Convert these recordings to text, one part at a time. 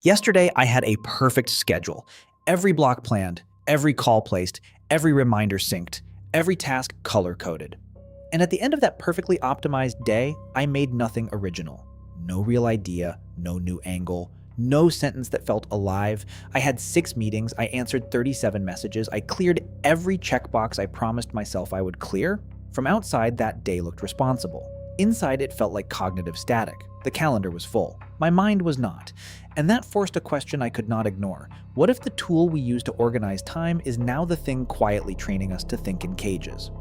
Yesterday, I had a perfect schedule. Every block planned, every call placed, every reminder synced, every task color-coded. And at the end of that perfectly optimized day, I made nothing original. No real idea, no new angle, no sentence that felt alive. I had 6 meetings, I answered 37 messages, I cleared every checkbox I promised myself I would clear. From outside, that day looked responsible. Inside, it felt like cognitive static. The calendar was full. My mind was not. And that forced a question I could not ignore. What if the tool we use to organize time is now the thing quietly training us to think in cages?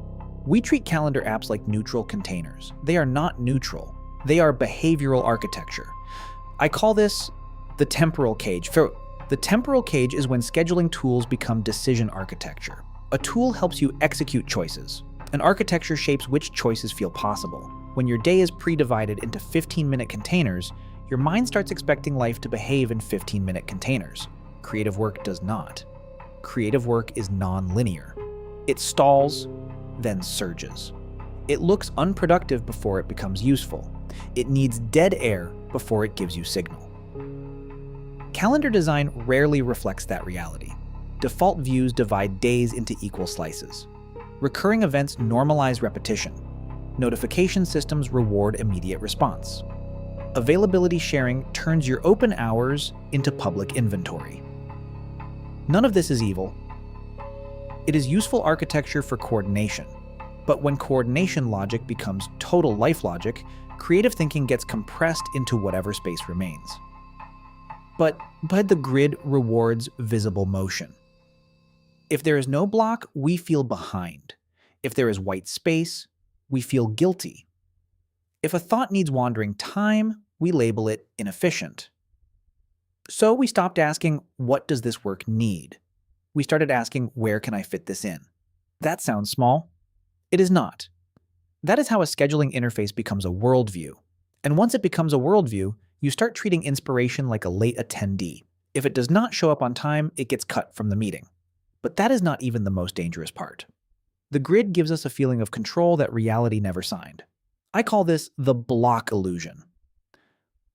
We treat calendar apps like neutral containers. They are not neutral. They are behavioral architecture. I call this the temporal cage. The temporal cage is when scheduling tools become decision architecture. A tool helps you execute choices. An architecture shapes which choices feel possible. When your day is pre-divided into 15-minute containers, your mind starts expecting life to behave in 15-minute containers. Creative work does not. Creative work is non-linear. It stalls, then surges. It looks unproductive before it becomes useful. It needs dead air before it gives you signal. Calendar design rarely reflects that reality. Default views divide days into equal slices. Recurring events normalize repetition. Notification systems reward immediate response. Availability sharing turns your open hours into public inventory. None of this is evil. It is useful architecture for coordination. But when coordination logic becomes total life logic, creative thinking gets compressed into whatever space remains. But the grid rewards visible motion. If there is no block, we feel behind. If there is white space, we feel guilty. If a thought needs wandering time, we label it inefficient. So we stopped asking, what does this work need? We started asking, where can I fit this in? That sounds small. It is not. That is how a scheduling interface becomes a worldview. And once it becomes a worldview, you start treating inspiration like a late attendee. If it does not show up on time, it gets cut from the meeting. But that is not even the most dangerous part. The grid gives us a feeling of control that reality never signed. I call this the block illusion.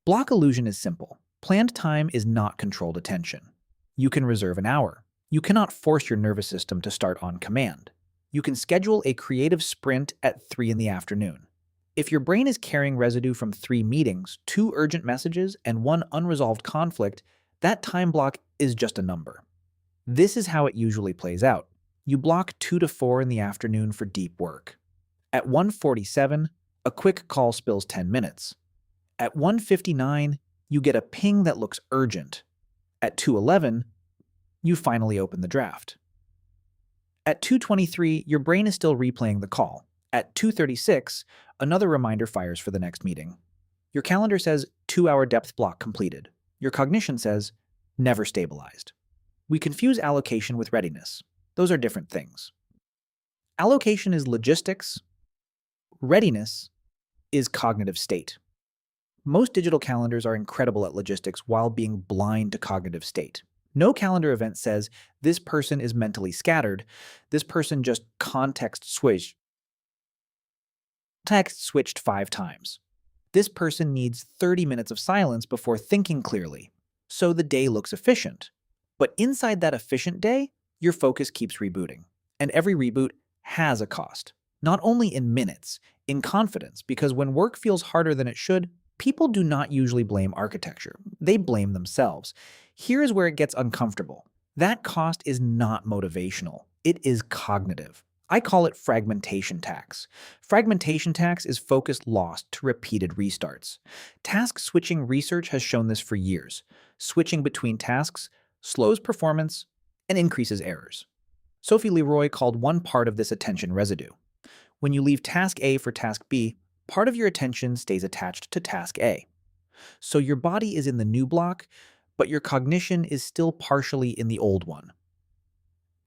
Block illusion is simple. Planned time is not controlled attention. You can reserve an hour. You cannot force your nervous system to start on command. You can schedule a creative sprint at 3 in the afternoon. If your brain is carrying residue from 3 meetings, 2 urgent messages, and 1 unresolved conflict, that time block is just a number. This is how it usually plays out. You block 2 to 4 in the afternoon for deep work. At 1:47, a quick call spills 10 minutes. At 1:59, you get a ping that looks urgent. At 2:11, you finally open the draft. At 2:23, your brain is still replaying the call. At 2:36, another reminder fires for the next meeting. Your calendar says 2-hour depth block completed. Your cognition says never stabilized. We confuse allocation with readiness. Those are different things. Allocation is logistics. Readiness is cognitive state. Most digital calendars are incredible at logistics while being blind to cognitive state. No calendar event says, this person is mentally scattered, this person just context switched 5 times. This person needs 30 minutes of silence before thinking clearly, so the day looks efficient. But inside that efficient day, your focus keeps rebooting. And every reboot has a cost. Not only in minutes, in confidence, because when work feels harder than it should, people do not usually blame architecture. They blame themselves. Here is where it gets uncomfortable. That cost is not motivational. It is cognitive. I call it fragmentation tax. Fragmentation tax is focus lost to repeated restarts. Task switching research has shown this for years. Switching between tasks slows performance and increases errors. Sophie Leroy called one part of this attention residue. When you leave task A for task B, part of your attention stays attached to task A. So your body is in the new block, but your cognition is still partially in the old one.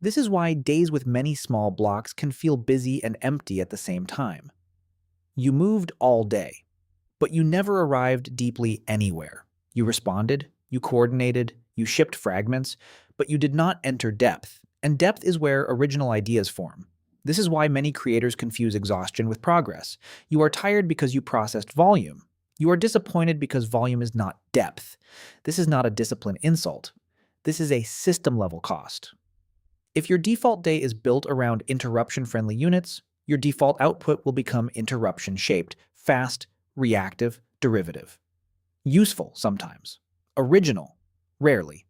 This is why days with many small blocks can feel busy and empty at the same time. You moved all day, but you never arrived deeply anywhere. You responded, you coordinated, you shipped fragments, but you did not enter depth, and depth is where original ideas form. This is why many creators confuse exhaustion with progress. You are tired because you processed volume. You are disappointed because volume is not depth. This is not a discipline insult. This is a system-level cost. If your default day is built around interruption-friendly units, your default output will become interruption-shaped, fast, reactive, derivative. Useful sometimes. Original, rarely.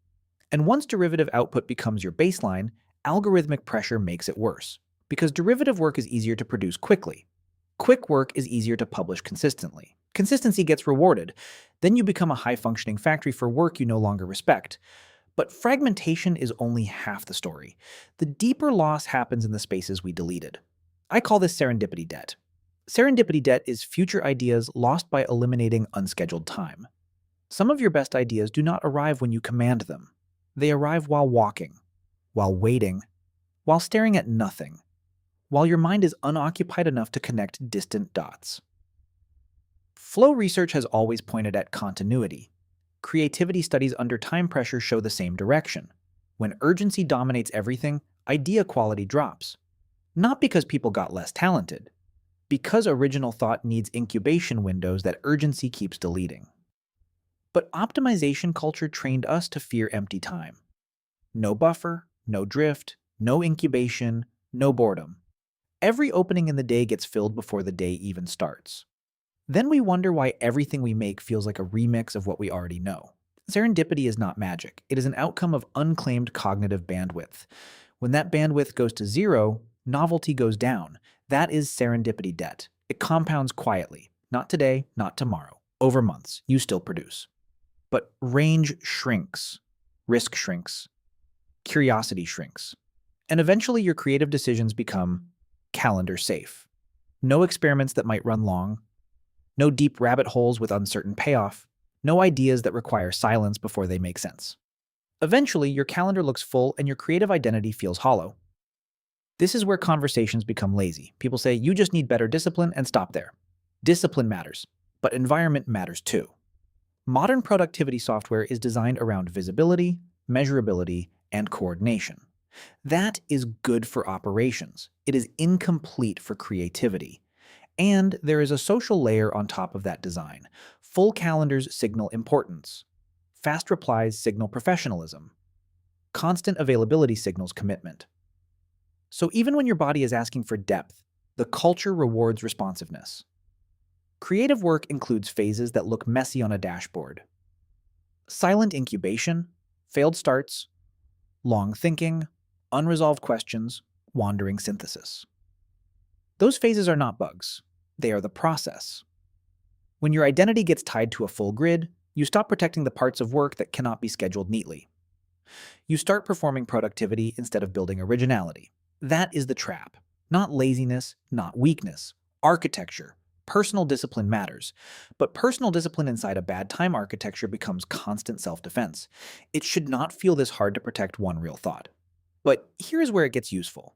And once derivative output becomes your baseline, algorithmic pressure makes it worse, because derivative work is easier to produce quickly. Quick work is easier to publish consistently. Consistency gets rewarded. Then you become a high-functioning factory for work you no longer respect. But fragmentation is only half the story. The deeper loss happens in the spaces we deleted. I call this serendipity debt. Serendipity debt is future ideas lost by eliminating unscheduled time. Some of your best ideas do not arrive when you command them. They arrive while walking, while waiting, while staring at nothing, while your mind is unoccupied enough to connect distant dots. Flow research has always pointed at continuity. Creativity studies under time pressure show the same direction. When urgency dominates everything, idea quality drops. Not because people got less talented, because original thought needs incubation windows that urgency keeps deleting. But optimization culture trained us to fear empty time. No buffer, no drift, no incubation, no boredom. Every opening in the day gets filled before the day even starts. Then we wonder why everything we make feels like a remix of what we already know. Serendipity is not magic. It is an outcome of unclaimed cognitive bandwidth. When that bandwidth goes to zero, novelty goes down. That is serendipity debt. It compounds quietly. Not today, not tomorrow. Over months, you still produce. But range shrinks. Risk shrinks. Curiosity shrinks. And eventually your creative decisions become calendar safe. No experiments that might run long. No deep rabbit holes with uncertain payoff. No ideas that require silence before they make sense. Eventually, your calendar looks full and your creative identity feels hollow. This is where conversations become lazy. People say, you just need better discipline, and stop there. Discipline matters, but environment matters too. Modern productivity software is designed around visibility, measurability, and coordination. That is good for operations. It is incomplete for creativity. And there is a social layer on top of that design. Full calendars signal importance. Fast replies signal professionalism. Constant availability signals commitment. So even when your body is asking for depth, the culture rewards responsiveness. Creative work includes phases that look messy on a dashboard. Silent incubation, failed starts, long thinking, unresolved questions, wandering synthesis. Those phases are not bugs. They are the process. When your identity gets tied to a full grid, you stop protecting the parts of work that cannot be scheduled neatly. You start performing productivity instead of building originality. That is the trap. Not laziness, not weakness. Architecture. Personal discipline matters. But personal discipline inside a bad time architecture becomes constant self-defense. It should not feel this hard to protect one real thought. But here's where it gets useful.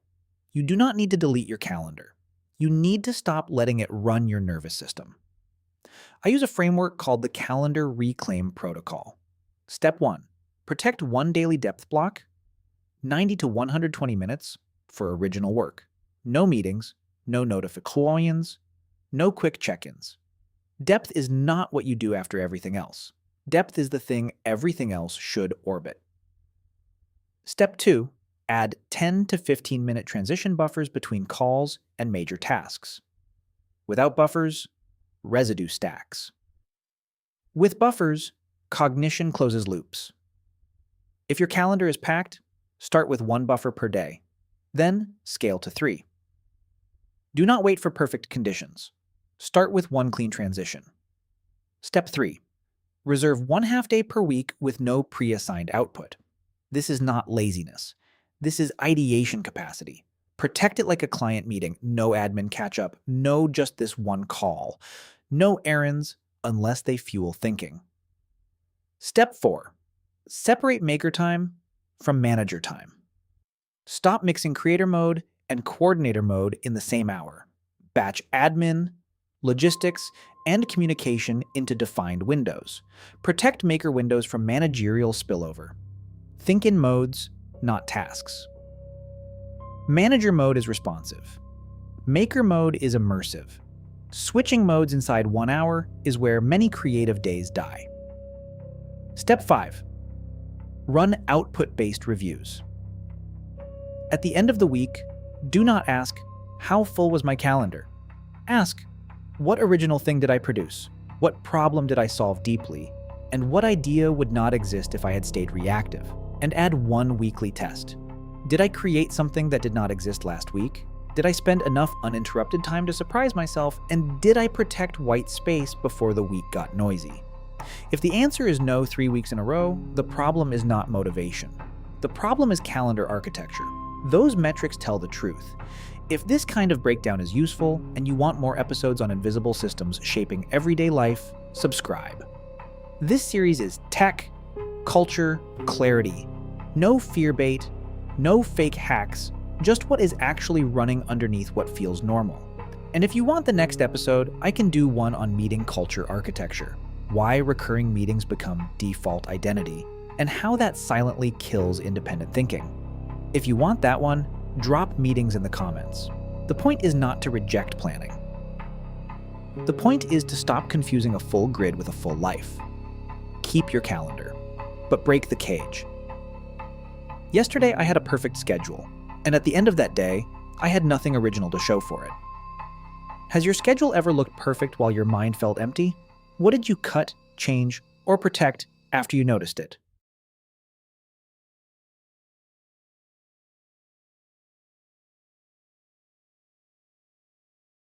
You do not need to delete your calendar. You need to stop letting it run your nervous system. I use a framework called the Calendar Reclaim Protocol. Step 1. Protect one daily depth block, 90 to 120 minutes, for original work. No meetings, no notifications, no quick check-ins. Depth is not what you do after everything else. Depth is the thing everything else should orbit. Step 2. Add 10 to 15-minute transition buffers between calls and major tasks. Without buffers, residue stacks. With buffers, cognition closes loops. If your calendar is packed, start with 1 buffer per day. Then scale to 3. Do not wait for perfect conditions. Start with 1 clean transition. Step 3. Reserve 1/2 day per week with no pre-assigned output. This is not laziness. This is ideation capacity. Protect it like a client meeting. No admin catch-up. No just this one call. No errands unless they fuel thinking. Step 4. Separate maker time from manager time. Stop mixing creator mode and coordinator mode in the same hour. Batch admin, logistics, and communication into defined windows. Protect maker windows from managerial spillover. Think in modes, not tasks. Manager mode is responsive. Maker mode is immersive. Switching modes inside 1 hour is where many creative days die. Step 5. Run output-based reviews. At the end of the week, do not ask, "How full was my calendar?" Ask, "What original thing did I produce? What problem did I solve deeply? And what idea would not exist if I had stayed reactive?" And add one weekly test. Did I create something that did not exist last week? Did I spend enough uninterrupted time to surprise myself? And did I protect white space before the week got noisy? If the answer is no 3 weeks in a row, the problem is not motivation. The problem is calendar architecture. Those metrics tell the truth. If this kind of breakdown is useful and you want more episodes on invisible systems shaping everyday life, subscribe. This series is tech, culture, clarity. No fear bait, no fake hacks, just what is actually running underneath what feels normal. And if you want the next episode, I can do one on meeting culture architecture, why recurring meetings become default identity, and how that silently kills independent thinking. If you want that one, drop meetings in the comments. The point is not to reject planning. The point is to stop confusing a full grid with a full life. Keep your calendar, but break the cage. Yesterday, I had a perfect schedule, and at the end of that day, I had nothing original to show for it. Has your schedule ever looked perfect while your mind felt empty? What did you cut, change, or protect after you noticed it?